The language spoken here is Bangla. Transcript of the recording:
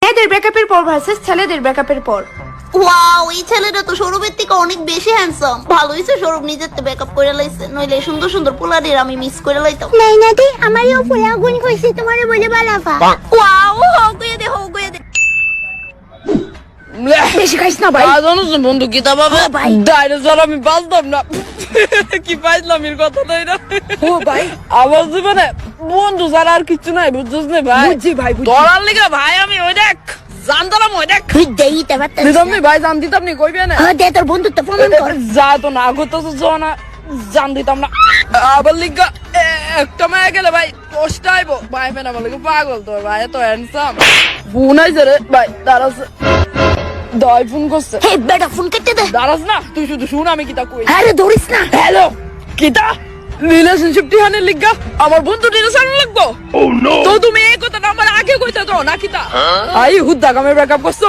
মেয়েদের ব্রেকআপের পর ভার্সেস ছেলেদের ব্রেকআপের পর। ওয়াও, এই ছেলেটা তো সৌরভের থেকে অনেক বেশি হ্যান্ডসাম। ভালো হইছে সৌরভ নিজের তো ব্যাকআপ করে লাইছে, নইলে সুন্দর সুন্দর পোলাদের আমি মিস করে লাইতাম। নাই না দি আমারও পোলা গুণ কইছে তোমারে বলে বালাফা। ওয়াও, হগুয়ে দে হগুয়ে দে। বেশি খাইস না ভাই। জানোস না বন্ধু কিতা পাবে ডাইনোসর আমি বাঁচতাম না। কি পাইলাম এর কথা তাই না? ও ভাই, আমার জীবনে বন্ধু ছাড়া আর কিছু নাই, বুঝছিস না ভাই? বুঝছি ভাই, বুঝছি। ধরার লিগা ভাই আমি ওই দেখ জানতাম, ওই দেখ তুই দেইতে পারতাস দিতাম নি ভাই, জান দিতাম নি, কইবে না দে তোর বন্ধুত্ব প্রমাণ কর। যা তো না করতেছ না, জান দিতাম না। আবার লিগা একটা মায়া গেলে ভাই কষ্ট আইব ভাই, ফেনা বলে পাগল তোর ভাই, এত হ্যান্ডসাম ফোন আইছে রে ভাই, দাঁড়াস দয় ফোন করছে। হে বেটা ফোন কেটে দে। দাঁড়াস না, তুই শুধু শুন আমি কিতা কই। আরে ধরিস না। হ্যালো কিতা রিলেশনশিপ টিহানের লিগা আমার বন্ধু রিলেশন লাগবো? তো তুমি এই কথাটা আমার আগে কইতা তো না কিতা? আই হুদ্দা কামে ব্রেকআপ করছো।